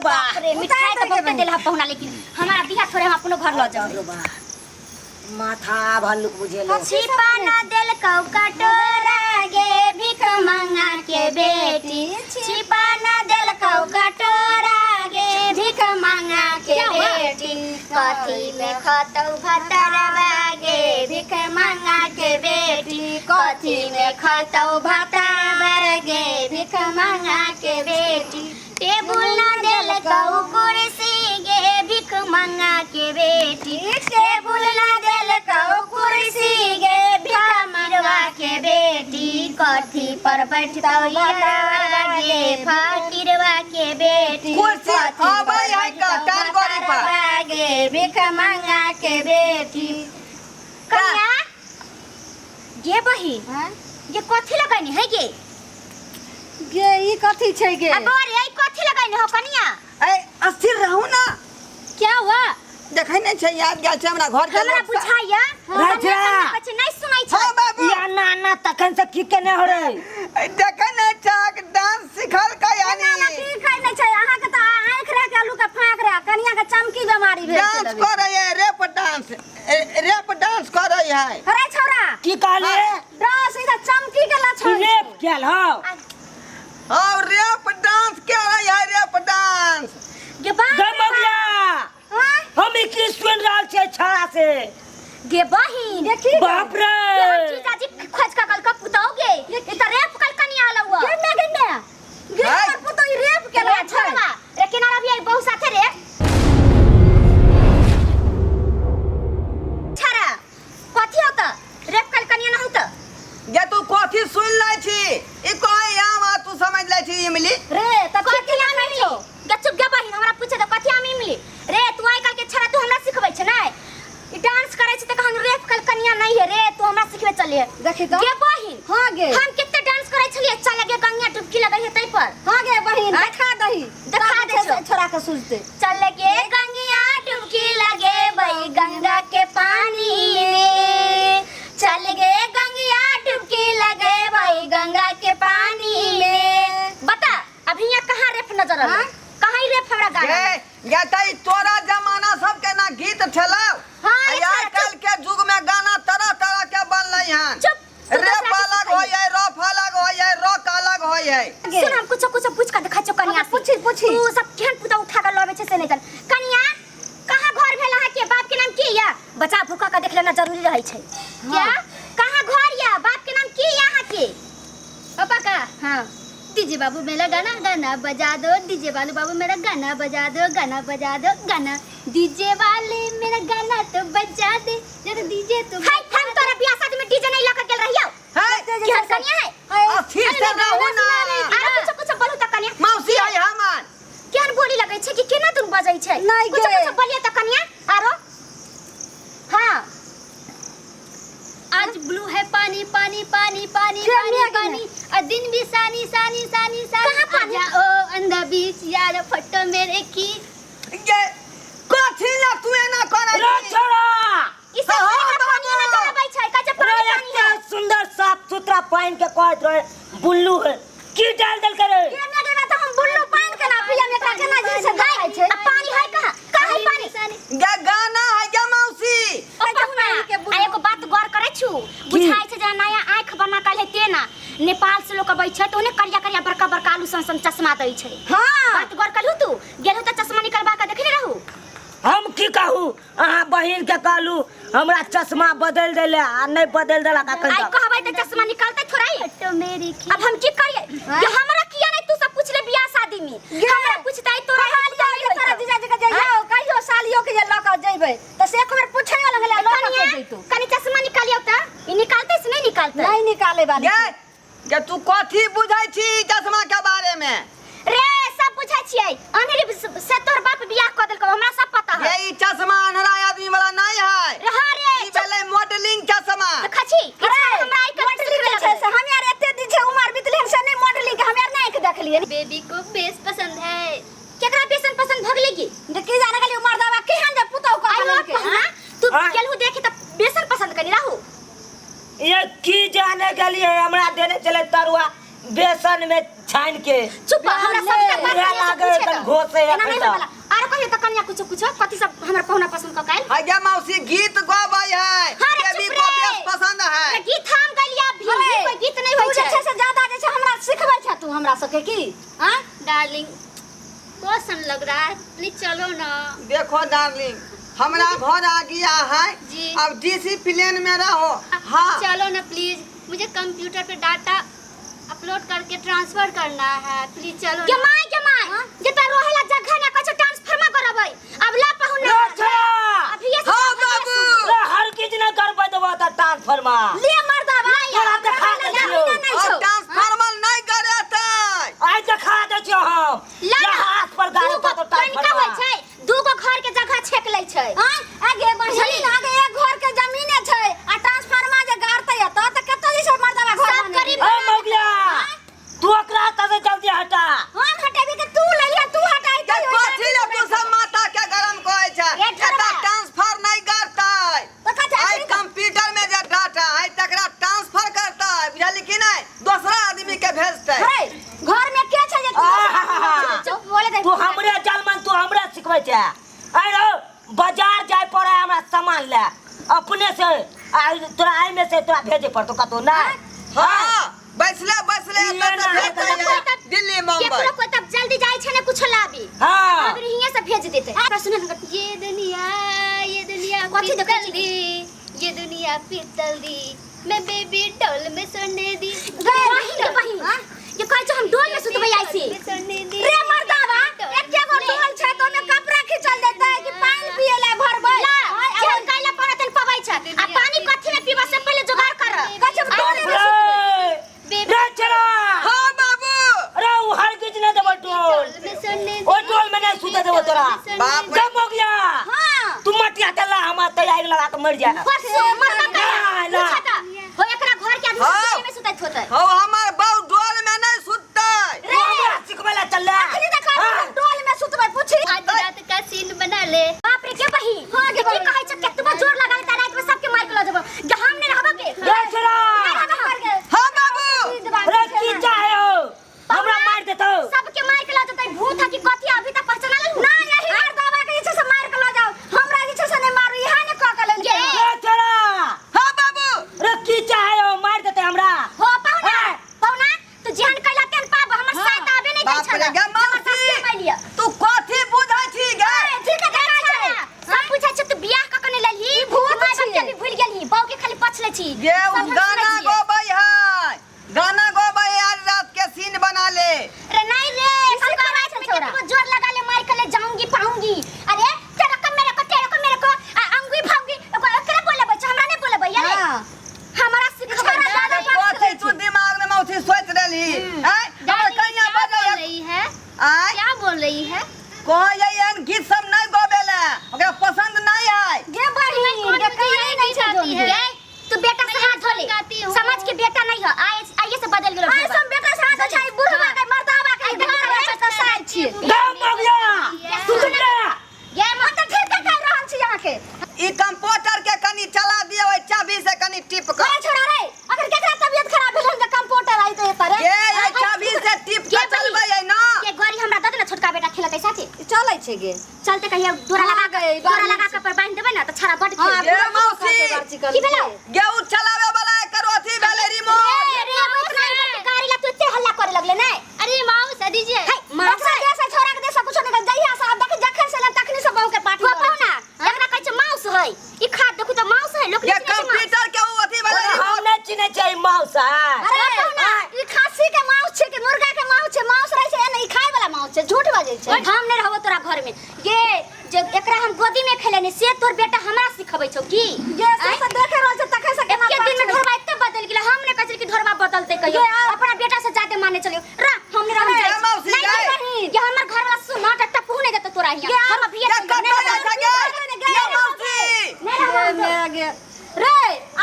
बा अरे मिठाई तो बहुत देला पहुना लेकिन हमारा बियाह थोड़े हम अपनो घर ल जाओ माथा भालुक बुझे लो छिपा ना दिल कौ कटोरा गे भिख मंगा के बेटी छिपा ना दिल कौ कटोरा गे भिख मंगा के बेटी कथी में खतौ भतरवा गे भिख मंगा के बेटी कथी में खतौ भतरवा गे भिख मंगा के बेटी टेबुल ना दिल कौ कुर्सी गे भिख मंगा के बेटी टेबुल ना दिल कौ कुर्सी गे भिख मंगवा के बेटी कथी पर बैठतौ गे फकीरवा के बेटी कुर्सी आबै है का टांग गोरी पर गे भिख मंगा के बेटी कन्या गे बहिन ये कथी लगानी है गे गे ई कथी छै गे अब रे ई कथी लगानी हो कन्या ए अस्थिर रहू ना क्या हुआ देखै नै छै याद गेल छै हमरा घर के हमरा बुझाइया राजा कुछ नहीं सुनाई छै हां बाबू या ना ना तखन से की केने हो रे देखै नै छक डांस सिखल का यानी ना की कहै नै छै अहाँ के त आंख रे के आलू के फांक रे कनिया के चमकी बीमारी भेल डांस करे है रेप डांस करे है अरे छौरा की कहले डांस इधर चमकी के लछन रेप केल हो और रेप डांस के है रेप डांस गे गमगिया हम की सुन रहल छै छड़ा से गे बहिन देखी बाप रे जीजाजी खोज का कल का पुतोगे ये त रेप कल कनिया आला हुआ गे गे गे हाय। पुतो ई रेप के ला छै छड़वा रे किनारा भी बहु साथे रे छड़ा कथी होता रेप कल कनिया ना होता ये तू कथी सुन लै छी ई कहे आम तू समझ लै छी इमली रे त कथी आम मिली गे चुप गे बहिन हमरा पूछे तो कथी आम मिली रे तू आई कल के छड़ा तू हमरा सिखबै छ नै ई डांस करे छ त कहन रेप कल कनिया नहीं है रे तू हमरा सिखबे चलिए देखी तो गे बहिन हां गे हम कितने डांस करे छलिए चल गे गंगा डुबकी लगै है तई पर हां गे बहिन हाँ? देखा दही देखा दे छो। छोरा के सुझते चल गे गंगिया डुबकी लगे बई गंगा के पानी में चल गे गंगिया डुबकी लगे बई गंगा के पानी में बता अभी यहाँ कहाँ रेप नजर आला कहाँ ही रेप हमरा गाना ये तई तोरा जमाना सब के ना गीत छलौ हाँ, ये आज छला, कल के युग में गाना तरह तरह के बनलै हन चुप तू रेप दूसरा अलग किसी होय है रफ अलग होय है रॉक अलग होय है सुन हम कुछ कुछ पूछ कर दिखा चो कनिया पूछी तू सब केहन पुता उठा कर लबे छे से नहीं जन कनिया कहाँ घर भेला है के बाप के नाम की या बच्चा भूखा का देख लेना जरूरी रही छे क्या कहाँ घर या बाप के नाम की यहाँ के पापा का हां डीजे बाबू मेरा गाना गाना बजा दो डीजे वाले बाबू मेरा गाना बजा दो गाना डीजे वाले मेरा गाना तो बजा दे जरा डीजे तो हाय हम तोरा बियाह शादी में डीजे नहीं लेकर गेल रहियो है क्या कनिया है अस्थिर से रहू ना अरे कुछ बोलू त कनिया मौसी है हमन केहन बोली लगै छै कि केना तुम बजै छै नहीं कुछ गे। कुछ बोलिए त कनिया आरो हां आज ब्लू है पानी पानी पानी पानी पानी पानी और दिन भी सानी सानी सानी सानी कहां पानी ओ अंधा बीच यार फोटो मेरे की ये कथी ना तू ना करे रे छोरा इस सब पानी ना चलबै छै काजे पानी पानी है सुंदर साफ सुथरा पानी के कहत रहे बुल्लू है की डाल करे ये ना देना तो हम बुल्लू पानी के ना पिया में का केना जी से गाय छै पानी है कहां है पानी ये गाना है ये मौसी आ एगो बात गौर करे छु बुझाई छै जे नया आंख बना के ले तेना नेपाल से लोग अबै छै तो ने करिया करिया बड़का बड़का आलू सन चश्मा दै छै हां बात गौर करलू तू गेलू त चश्मा निकलबा के देखले रहू हम की कहूं अहाँ बहिन के कहलू हमरा चश्मा बदल देले आ नहीं बदल देला का आई कहबै त चश्मा निकालते थोड़ा ही तो मेरी की अब हम की करिए ये हमरा किया नहीं तू सब पूछ ले बियाह शादी में हमरा पूछताई तोरा हाल जाए तोरा जीजाजी के जइयो कहियो सालियो के जे लक जइबै त से एक बेर पूछे वाला हला लक के जइतो कनी चश्मा निकालियो त ई निकालते से नहीं निकालते नहीं निकाले वाली ये तू कथी बुझाई छी चश्मा के बारे में रे सब बुझाई छियै अनरी से तोर बाप बियाह क देलको हमरा सब पता है ये चश्मा अनरा आदमी वाला नहीं है हाँ रे ई भेलै मॉडलिंग चश्मा खची अरे हमरा आई कर मॉडलिंग छै से हम यार एते दिन छै उमर बितले हम से नहीं मॉडलिंग के हम यार नहीं के देखलिए बेबी को बेस पसंद है केकरा बेसन पसंद भगलेगी देखी जाने के लिए उमर दावा केहन जे पुतौ को आई के हां तू गेलहु देखे त बेसन पसंद कनी रहू ये की जाने के लिए हमरा देने चले तरुआ बेसन में छान के चुप हमरा सब इहे लागे एकदम घोसे ना नहीं वाला अरे कहियो त कन्या कुछ कुछ कथि सब हमरा पहुना पसंद क काल है गे मौसी गीत गबै है अरे देवी चुप को रे। बेस पसंद है गीत हम गलिया भी कोई गीत नहीं होय छै से ज्यादा जे छै हमरा सिखबै छ तू हमरा सबके की हां डार्लिंग बहुत सन लग रहा है, प्लीज चलो ना। देखो डार्लिंग हमरा घर आ गया है जी। अब डिसिप्लिन में रहो। हाँ चलो ना प्लीज, मुझे कंप्यूटर पे डाटा अपलोड करके ट्रांसफर करना है, प्लीज चलो के ना। माय जे त रोहेला जगह ना कछ ट्रांसफर में करबै अब ला पहुना अभी ये हाँ बाबू हर किज न कर देबो त ट्रांसफर में ले मर्दा भाई तोरा देखा दे छियो। और ट्रांसफार्मर नहीं करेतै आइ देखा दे छियो हम ला या हाथ पर गाड़ी पर तो कनिका ट्रांसफर होय छै दूगो घर के जगह छेक लै छै हां आगे बढ़ली आगे एक घर के जमीने छै आ ट्रांसफार्मर जे गाड़तै त कत दिस मर्दा घर सब करीब ए मौगिया तू ओकरा तसे जल्दी हटा हम हटेबी के तू लइया तू हटाई के कथि ले तू सब माथा के गरम कहै छै ये एता ठरबा। ट्रांसफर नहीं करतै तो कथा आई कंप्यूटर में जे डाटा है तकरा ट्रांसफर करतै बुझली कि नहीं दूसरा आदमी के भेजतै हे घर में के छै जे आहा। चुप बोले दे तू हमरे जलमन तू हमरा सिखबै छै अरे बाजार जाय पड़े हमरा सामान ले अपने से तोरा आई में से तोरा भेजे पड़तो कतो ना हाँ बैसले बैसले ये ना भेजतै है। दिल्ली मुंबई केकरो को तब जल्दी जाय छै ने कुछ लाबी हां अब हियां से भेज देते आ सुन ये दुनिया कथी देखै पीतल दी, ये दुनिया पीतल दी, मैं बेबी डॉल में सोने दी। बहिन ये कहै छै हम डोल में सुतबै ऐसे सोने दी रे मर्दावा एके गो डोल छै तो में कपड़ा खिचल देतै कि पानी पिए ले भरबै जे काइला परतन पबै छै आ पानी कथि में पीबा से पहले जुगाड़ कर कहै छै डोल में रे चला हाँ बाबू अरे वो हर किज न देबो टोल में सोने ओ टोल में नहीं सुते देबो तोरा बाप रे। जब हो गया हां तू मटिया चला हम तैयारी लगा के मर जा बस मर्दा ना, ना। हो एकरा घर के आदमी हाँ। डोल में सुतैत होतै हो हमर बहु डोल में नहीं सुततै तू हमरा सिखबै ला चल अखनी देखा डोल में सुतबै पूछी आज रात का सीन बना ले। बाप रे के बही हां के की कहै छै केतबो जोर लगाई त रात में सबके मार के ल देबो जे हम ने रहबो के रे चला हाँ बाबू अरे की चाहे हो हमरा मार देतो सबके मार के ल जतै भूत है कि कथि अभी तक पहचानल ना यही मार दबा के जे से मार के ल जाओ हमरा जे से ने मारू इहा ने क के लेल के रे चला हाँ बाबू अरे की चाहे हो मार देते हमरा हो पौना तू जेहन कैला तेन पाब हमर साथ आबे नहीं बाप रे गे मौसी तू कथि बुझै छी गे ठीक है छै सब पूछै छै तू बियाह क के नहीं लेलही भूत छै के भी भूल गेलही बाऊ के खाली पछले छी ये उ गाना गबै है गाना गबै आज रात के सीन बना ले रे नहीं रे सब रात में केतबो जोर लगा ले मार के ले जाऊंगी पाऊंगी अरे तेरे को मेरे को अंगुई भाऊंगी एकरा बोले बच्चा हमरा नहीं बोले भैया रे हमारा सिखा दादा कथि तू दिमाग में मौसी सोच रहली हैं हमर कन्या क्या बजै बोल रही है? आय क्या बोल रही है? कहै एहन गीत सब नहीं गबेला ओकरा पसंद नहीं है गे बहिन गे कहीं नहीं गाती है। है तू बेटा से हाथ धो ले गाती हूँ। समझ के बेटा नहीं है आइए से बदल गेलो हां सब बेटा से हाथ छै बुढ़वा के मर्दावा के घर त साइड छी गाम हो गया तू चला ये मत ठीक कर रहल छी यहां के ई कंप्यूटर के कनी चला दियो ओइ चाबी से कनी टिप कर कहे छोड़ा रे अगर केकरा तबियत खराब भेल जे कंप्यूटर आई तो पर के ये चाबी से टिप के चलबै है ना के गरी हमरा दद ना छोटका बेटा खेलतै साथे चलै छै गे चलते कहिया डोरा लगा के पर बांध देबै ना त छाड़ा बड खेल ये मौसी की भेलौ गे उ चलावे वाला करो अथी भेले रिमोट रे इतना गाड़ी ला तू एते हल्ला करे लगले नै अरे माँ दीजिए। मासा जैसे छोरा के देसा कुछ नहीं जइया से अब देख जखन से तखनी से बहु के पाठी हो पाउना एकरा कहै छै माउस है ई खाद देखू त माउस है लोग ये कंप्यूटर के उ अथी भेले हम नहीं चिन्हे छै मौसा अरे पाउना ई खासी के माउस छै कि मुर्गा के माउस छै माउस रहै छै नहीं खाए वाला माउस छै झूठ बाजै छै हम नहीं रहबो तोरा घर में गे जब एकरा हम गोदी में खेलेने से तोर बेटा हमरा सिखबै छौ की ये से देखे रहल छै तखे से केना के दिन में ढोरबा एते बदल गेल हम ने कहै कि ढोरबा बदलते कहियो अपना बेटा से जाते माने चलियो रा हम ने रहब ए मौसी नहीं गे बहिन ये हमर घर वाला सुना त पुहने देत तोरा हिया हम अभी ये कत जा गे ये मौसी रे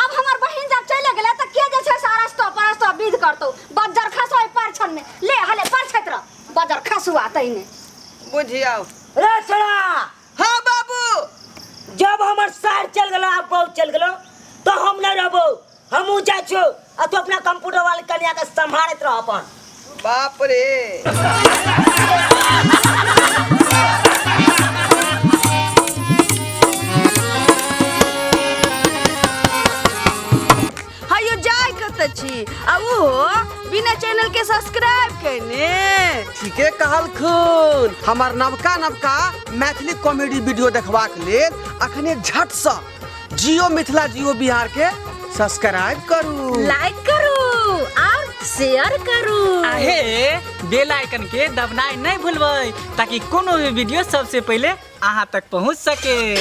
अब हमर बहिन जब चले गेले त के जे छै सारा परस्तो विध करतो बजर खसोय परछन में ले हले परछत्र बजर खसुआ तइने बुझियो रे चला हां बाबू जब हमर सार चल गेलो आ बहुत चल गेलो तो हम नहीं रहबो हमहू जा छो आ तू अपना कंप्यूटर वाले कन्या के संभालत रह अपन बाप रे। हायो जाय कत छी आ वो बिना चैनल के सब्सक्राइब करने। ठीके कहल खून। हमार नवका नवका मैथिली कॉमेडी वीडियो देखबाक लेल अखने झट से जियो मिथिला जियो बिहार के सब्सक्राइब करू, लाइक करू और शेयर करू। आहे बेल आइकन के दबनाइ नहीं भूलबै ताकि कोनो भी वीडियो सबसे पहले अहाँ तक पहुंच सके।